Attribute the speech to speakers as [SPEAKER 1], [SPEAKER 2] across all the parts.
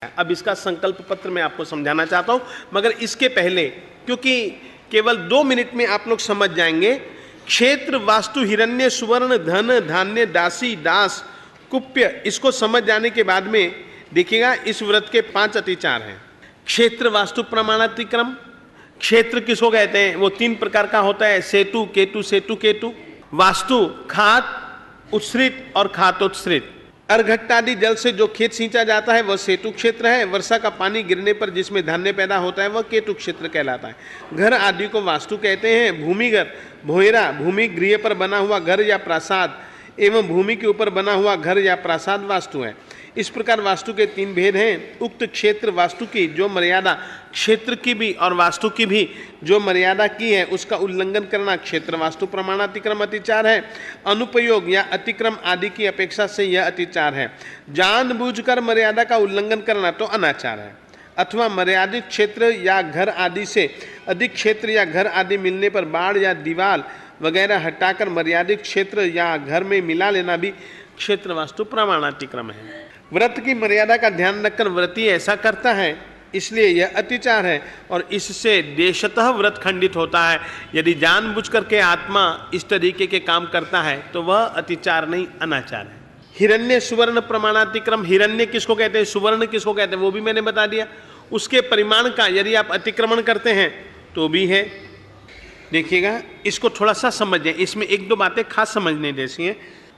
[SPEAKER 1] अब इसका संकल्प पत्र मैं आपको समझाना चाहता हूं, मगर इसके पहले, क्योंकि केवल 2 मिनट में आप लोग समझ जाएंगे। क्षेत्र, वास्तु, हिरण्य, सुवर्ण, धन, धान्य, दासी, दास, कुप्य, इसको समझ जाने के बाद में देखिएगा इस व्रत के 5 अतिचार हैं। क्षेत्र, वास्तु, प्रमाणातिक्रम। क्षेत्र किसको कहते हैं? वो 3 प्रकार का होता है, सेतु, केतु, सेतु, केतु। वास्तु, खात उत्सृत और खातोत्सृत। अर्घट्टादि जल से जो खेत सींचा जाता है वह सेतु क्षेत्र है। वर्षा का पानी गिरने पर जिसमें धान्य पैदा होता है वह केतु क्षेत्र कहलाता है। घर आदि को वास्तु कहते हैं। भूमिघर, भोयरा, भूमि गृह पर बना हुआ घर या प्रासाद एवं भूमि के ऊपर बना हुआ घर या प्रासाद वास्तु है। इस प्रकार वास्तु के 3 भेद हैं। उक्त क्षेत्र वास्तु की जो मर्यादा क्षेत्र की भी और वास्तु की भी जो मर्यादा की है उसका उल्लंघन करना क्षेत्र वास्तु प्रमाणातिक्रम अतिचार है। अनुपयोग या अतिक्रम आदि की अपेक्षा से यह अतिचार है। जानबूझकर मर्यादा का उल्लंघन करना तो अनाचार है। अथवा मर्यादित क्षेत्र या घर आदि से अधिक क्षेत्र या घर आदि मिलने पर बाढ़ या दीवार वगैरह हटाकर मर्यादित क्षेत्र या घर में मिला लेना भी क्षेत्र वास्तु प्रमाणातिक्रम है। व्रत की मर्यादा का ध्यान रखकर व्रती ऐसा करता है, इसलिए यह अतिचार है और इससे देशतः व्रत खंडित होता है। यदि जानबूझ करके आत्मा इस तरीके के काम करता है तो वह अतिचार नहीं, अनाचार है। हिरण्य, सुवर्ण प्रमाणातिक्रम। हिरण्य किसको कहते हैं, सुवर्ण किसको कहते हैं, वो भी मैंने बता दिया। उसके परिमाण का यदि आप अतिक्रमण करते हैं तो भी है। देखिएगा, इसको थोड़ा सा समझें, इसमें 1-2 बातें खास समझने जैसी हैं।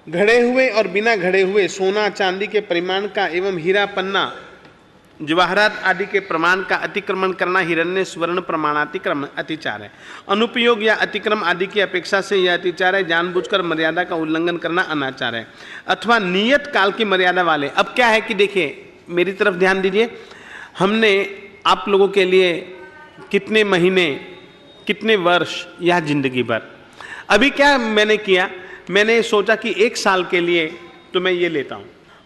[SPEAKER 1] घड़े हुए और बिना घड़े हुए सोना चांदी के परिमाण का एवं हीरा, पन्ना, जवाहरात आदि के प्रमाण का अतिक्रमण करना हिरण्य, सुवर्ण प्रमाणातिक्रम अतिचार है। अनुपयोग या अतिक्रम आदि की अपेक्षा से यह अतिचार है। जानबूझकर मर्यादा का उल्लंघन करना अनाचार है। अथवा नियत काल की मर्यादा वाले। अब क्या है कि देखिए, मेरी तरफ ध्यान दीजिए। हमने आप लोगों के लिए कितने महीने, कितने वर्ष या जिंदगी भर, अभी क्या मैंने किया, मैंने सोचा कि 1 साल के लिए तो मैं ये लेता हूं,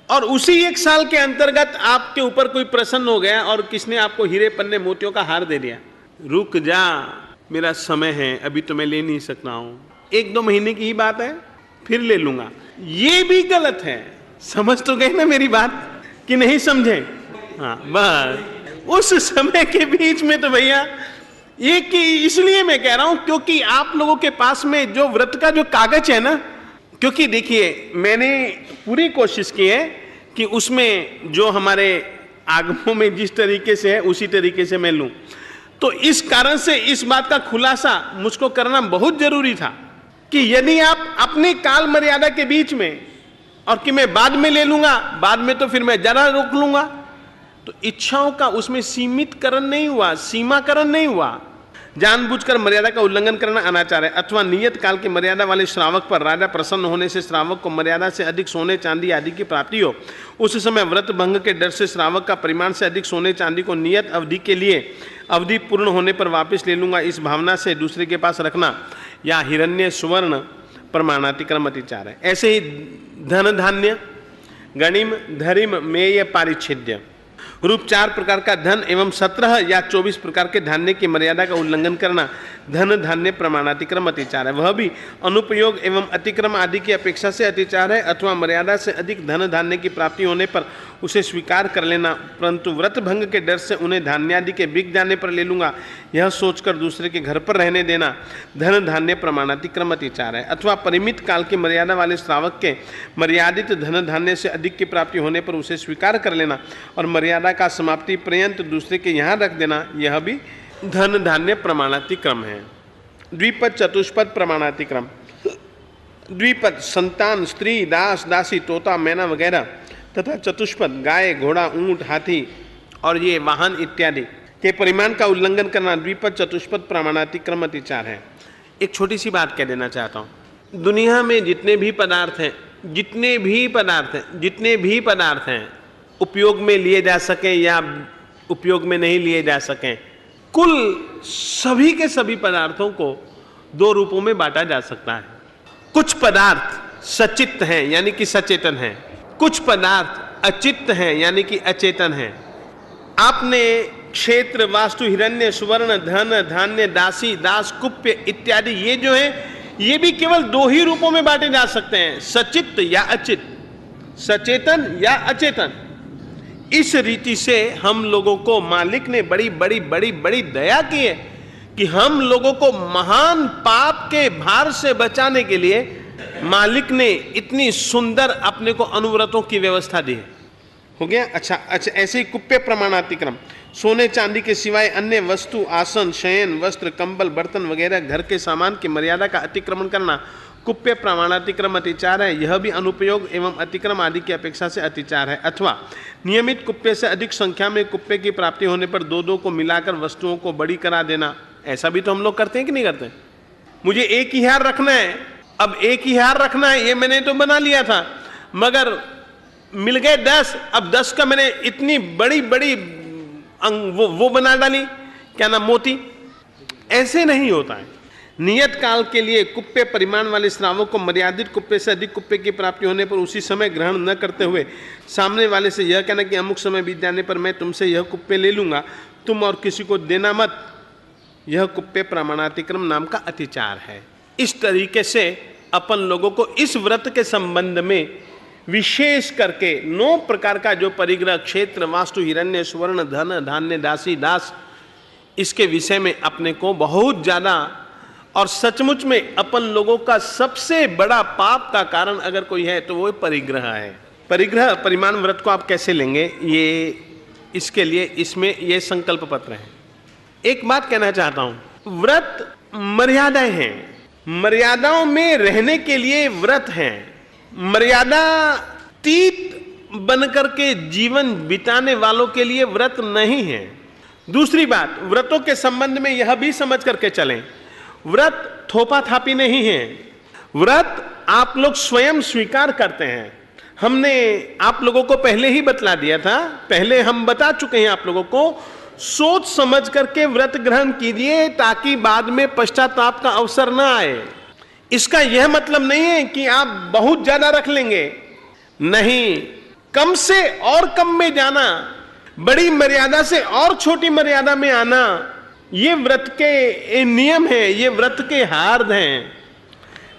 [SPEAKER 1] और उसी 1 साल के अंतर्गत आपके ऊपर कोई प्रसन्न हो गया और किसने आपको हीरे, पन्ने, मोतियों का हार दे दिया। रुक जा, मेरा समय है, अभी तो मैं ले नहीं सकता हूं, 1-2 महीने की ही बात है, फिर ले लूंगा। ये भी गलत है। समझ तो गए ना मेरी बात कि नहीं समझे? हाँ, बस उस समय के बीच में तो भैया ये कि इसलिए मैं कह रहा हूं क्योंकि आप लोगों के पास में जो व्रत का जो कागज है ना, क्योंकि देखिए मैंने पूरी कोशिश की है कि उसमें जो हमारे आगमों में जिस तरीके से है उसी तरीके से मैं लूं। तो इस कारण से इस बात का खुलासा मुझको करना बहुत जरूरी था कि यदि आप अपने काल मर्यादा के बीच में और कि मैं बाद में ले लूंगा, बाद में तो फिर मैं जरा रोक लूंगा, तो इच्छाओं का उसमें सीमितकरण नहीं हुआ, सीमाकरण नहीं हुआ। जानबूझकर मर्यादा का उल्लंघन करना अनाचार है। अथवा नियत काल की मर्यादा वाले श्रावक पर राजा प्रसन्न होने से श्रावक को मर्यादा से अधिक सोने चांदी आदि की प्राप्ति हो, उस समय व्रत भंग के डर से श्रावक का परिमाण से अधिक सोने चांदी को नियत अवधि के लिए अवधि पूर्ण होने पर वापस ले लूंगा, इस भावना से दूसरे के पास रखना या हिरण्य, सुवर्ण प्रमाणातिक्रम अतिचार है। ऐसे ही धन, धान्य, गणिम, धरिम, मेय, पारिच्छेद्य रूप 4 प्रकार का धन एवं 17 या 24 प्रकार के धान्य की मर्यादा का उल्लंघन करना धन, धान्य प्रमाणातिक्रम अतिचार है। वह भी अनुपयोग एवं अतिक्रम आदि की अपेक्षा से अतिचार है। अथवा मर्यादा से अधिक धन धान्य की प्राप्ति होने पर उसे स्वीकार कर लेना, परंतु व्रत भंग के डर से उन्हें धान्य आदि के बिक जाने पर ले लूंगा, यह सोचकर दूसरे के घर पर रहने देना धन, धान्य प्रमाणातिक्रम अतिचार है। अथवा परिमित काल की मर्यादा वाले श्रावक के मर्यादित धन धान्य से अधिक की प्राप्ति होने पर उसे स्वीकार कर लेना और मर्यादा का समाप्ति पर्यंत दूसरे के यहाँ रख देना, यह भी धन, धान्य प्रमाणातिक्रम है। द्विपद, चतुष्पद प्रमाणातिक्रम। द्विपद संतान, स्त्री, दास, दासी, तोता, मैना वगैरह तथा चतुष्पद गाय, घोड़ा, ऊंट, हाथी और ये वाहन इत्यादि के परिमाण का उल्लंघन करना द्विपद, चतुष्पद प्रमाणातिक्रम अतिचार है। एक छोटी सी बात कह देना चाहता हूँ। दुनिया में जितने भी पदार्थ हैं, जितने भी पदार्थ हैं उपयोग में लिए जा सकें या उपयोग में नहीं लिए जा सकें, कुल सभी के सभी पदार्थों को 2 रूपों में बांटा जा सकता है। कुछ पदार्थ सचित्त हैं यानी कि सचेतन हैं, कुछ पदार्थ अचित्त हैं यानी कि अचेतन हैं। आपने क्षेत्र, वास्तु, हिरण्य, सुवर्ण, धन, धान्य, दासी, दास, कुप्य इत्यादि ये जो है ये भी केवल 2 ही रूपों में बांटे जा सकते हैं, सचित्त या अचित्त, सचेतन या अचेतन। इस रीति से हम लोगों को मालिक ने बड़ी बड़ी बड़ी बड़ी दया की है कि हम लोगों को महान पाप के भार से बचाने के लिए मालिक ने इतनी सुंदर अपने को अनुव्रतों की व्यवस्था दी है। हो गया। अच्छा, ऐसे ही कुप्य प्रमाणातिक्रम, सोने चांदी के सिवाय अन्य वस्तु, आसन, शयन, वस्त्र, कंबल, बर्तन वगैरह घर के सामान की मर्यादा का अतिक्रमण करना कुप्य प्रमाणातिक्रम अतिचार है। यह भी अनुपयोग एवं अतिक्रम आदि की अपेक्षा से अतिचार है। अथवा नियमित कुप्य से अधिक संख्या में कुप्य की प्राप्ति होने पर दो दो को मिलाकर वस्तुओं को बड़ी करा देना, ऐसा भी तो हम लोग करते हैं कि नहीं करते? मुझे एक ही हार रखना है, अब एक ही हार रखना है, ये मैंने तो बना लिया था, मगर मिल गए 10, अब 10 का मैंने इतनी बड़ी बड़ी वो बना डाली, क्या नाम, मोती। ऐसे नहीं होता है। नियत काल के लिए कुप्य परिमाण वाले श्रावक को मर्यादित कुप्य से अधिक कुप्य की प्राप्ति होने पर उसी समय ग्रहण न करते हुए सामने वाले से यह कहना कि अमुक समय बीत जाने पर मैं तुमसे यह कुप्य ले लूंगा, तुम और किसी को देना मत, यह कुप्य प्रमाणातिक्रम नाम का अतिचार है। इस तरीके से अपन लोगों को इस व्रत के संबंध में विशेष करके 9 प्रकार का जो परिग्रह, क्षेत्र, वास्तु, हिरण्य, सुवर्ण, धन, धान्य, दासी, दास, इसके विषय में अपने को बहुत ज्यादा, और सचमुच में अपन लोगों का सबसे बड़ा पाप का कारण अगर कोई है तो वो परिग्रह है। परिग्रह परिमाण व्रत को आप कैसे लेंगे, ये इसके लिए इसमें ये संकल्प पत्र है। एक बात कहना चाहता हूं, व्रत मर्यादाएं हैं, मर्यादाओं में रहने के लिए व्रत हैं। मर्यादातीत बनकर के जीवन बिताने वालों के लिए व्रत नहीं है। दूसरी बात, व्रतों के संबंध में यह भी समझ करके चलें, व्रत थोपा थापी नहीं है। व्रत आप लोग स्वयं स्वीकार करते हैं। हमने आप लोगों को पहले ही बतला दिया था, पहले हम बता चुके हैं आप लोगों को, सोच समझ करके व्रत ग्रहण कीजिए ताकि बाद में पश्चाताप का अवसर न आए। इसका यह मतलब नहीं है कि आप बहुत ज्यादा रख लेंगे, नहीं, कम से और कम में जाना, बड़ी मर्यादा से और छोटी मर्यादा में आना, ये व्रत के नियम है, ये व्रत के हार्द हैं।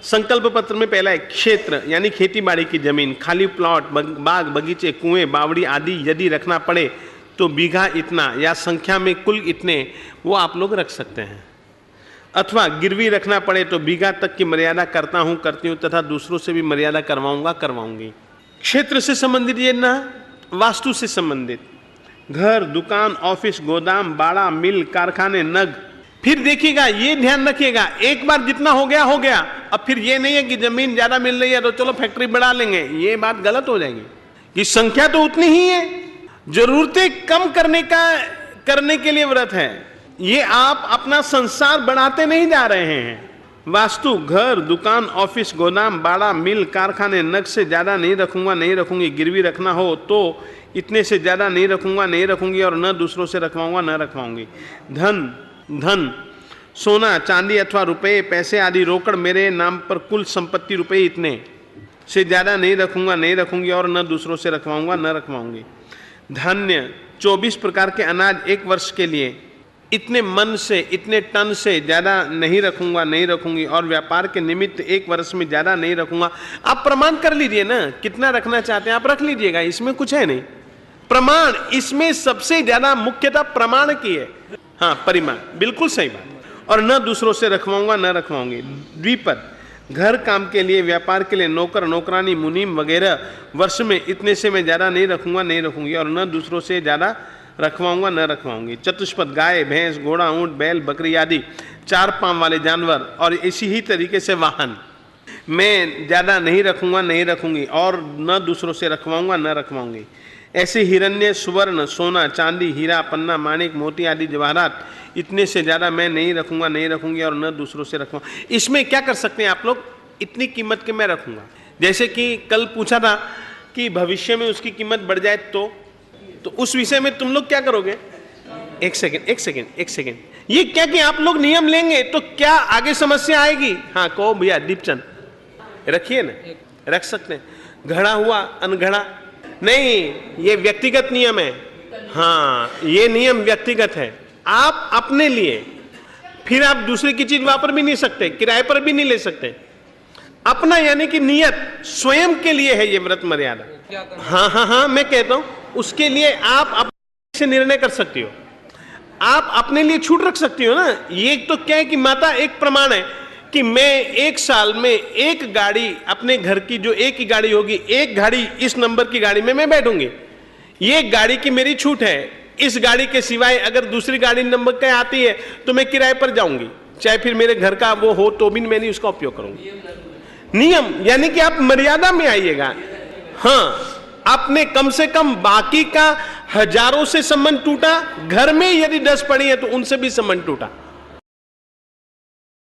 [SPEAKER 1] संकल्प पत्र में पहला है क्षेत्र, यानी खेती बाड़ी की जमीन, खाली प्लॉट, बाग बगीचे, कुएं, बावड़ी आदि यदि रखना पड़े तो बीघा इतना या संख्या में कुल इतने वो आप लोग रख सकते हैं। अथवा गिरवी रखना पड़े तो बीघा तक की मर्यादा करता हूं, करती हूं तथा दूसरों से भी मर्यादा करवाऊंगा, करवाऊंगी। क्षेत्र से संबंधित ये ना, वास्तु से संबंधित, घर, दुकान, ऑफिस, गोदाम, बाड़ा, मिल, कारखाने, नग। फिर देखिएगा, ये ध्यान रखिएगा, एक बार जितना हो गया हो गया। अब फिर ये नहीं है कि जमीन ज्यादा मिल रही है तो चलो फैक्ट्री बढ़ा लेंगे, ये बात गलत हो जाएगी। कि संख्या तो उतनी ही है, जरूरतें कम करने के लिए व्रत है। ये आप अपना संसार बढ़ाते नहीं जा रहे हैं। वास्तु, घर, दुकान, ऑफिस, गोदाम, बाड़ा, मिल, कारखाने, नग से ज्यादा नहीं रखूंगा, नहीं रखूंगी। गिरवी रखना हो तो इतने से ज्यादा नहीं रखूंगा, नहीं रखूंगी, और न दूसरों से रखवाऊंगा, न रखवाऊंगी। धन, सोना, चांदी अथवा रुपए, पैसे आदि रोकड़ मेरे नाम पर कुल संपत्ति रुपए इतने से ज्यादा नहीं रखूंगा, नहीं रखूंगी, और न दूसरों से रखवाऊंगा, न रखवाऊंगी। धान्य, 24 प्रकार के अनाज 1 वर्ष के लिए, इतने मन से, इतने टन से ज्यादा नहीं रखूंगा, नहीं रखूंगी, और व्यापार के निमित्त 1 वर्ष में ज्यादा नहीं रखूंगा। आप प्रमाण कर लीजिए ना, कितना रखना चाहते हैं आप रख लीजिएगा, इसमें कुछ है नहीं। प्रमाण, इसमें सबसे ज्यादा मुख्यता प्रमाण की है। हाँ, परिमाण, बिल्कुल सही बात। और न दूसरों से रखवाऊंगा, न रखवाऊंगी। द्विपद, घर काम के लिए, व्यापार के लिए, नौकर, नौकरानी, मुनीम वगैरह, वर्ष में इतने से मैं ज्यादा नहीं रखूंगा, नहीं रखूंगी, और न दूसरों से ज्यादा रखवाऊंगा, न रखवाऊंगी। चतुष्पद, गाय, भैंस, घोड़ा, ऊंट, बैल, बकरी आदि 4 पांव वाले जानवर, और इसी ही तरीके से वाहन मैं ज्यादा नहीं रखूंगा, नहीं रखूंगी, और न दूसरों से रखवाऊंगा, न रखवाऊंगी। ऐसे हिरण्य, सुवर्ण, सोना, चांदी, हीरा, पन्ना, माणिक, मोती आदि जवाहरात, इतने से ज्यादा मैं नहीं रखूंगा, नहीं रखूंगी, और न दूसरों से रखूंगा। इसमें क्या कर सकते हैं आप लोग, इतनी कीमत के मैं रखूंगा। जैसे कि कल पूछा था कि भविष्य में उसकी कीमत बढ़ जाए तो उस विषय में तुम लोग क्या करोगे? एक सेकेंड, ये क्या कि आप लोग नियम लेंगे तो क्या आगे समस्या आएगी? हाँ, कहो भैया, दीपचंद रखिए ना, रख सकते हैं। घड़ा हुआ, अनघड़ा नहीं, ये व्यक्तिगत नियम है। हाँ, ये नियम व्यक्तिगत है, आप अपने लिए, फिर आप दूसरे की चीज वापर भी नहीं सकते, किराए पर भी नहीं ले सकते। अपना यानी कि नियत स्वयं के लिए है ये व्रत मर्यादा। हाँ, मैं कहता हूं उसके लिए आप अपने से निर्णय कर सकती हो, आप अपने लिए छूट रख सकती हो ना। ये तो क्या है कि माता एक प्रमाण है कि मैं एक साल में एक गाड़ी, अपने घर की जो एक ही गाड़ी होगी, एक गाड़ी इस नंबर की गाड़ी में मैं बैठूंगी, ये गाड़ी की मेरी छूट है। इस गाड़ी के सिवाय अगर दूसरी गाड़ी नंबर के आती है तो मैं किराए पर जाऊंगी, चाहे फिर मेरे घर का वो हो तो भी मैं नहीं उसका उपयोग करूंगी। नियम यानी कि आप मर्यादा में आइएगा। हाँ, आपने कम से कम बाकी का हजारों से संबंध टूटा, घर में यदि 10 पड़ी है तो उनसे भी संबंध टूटा।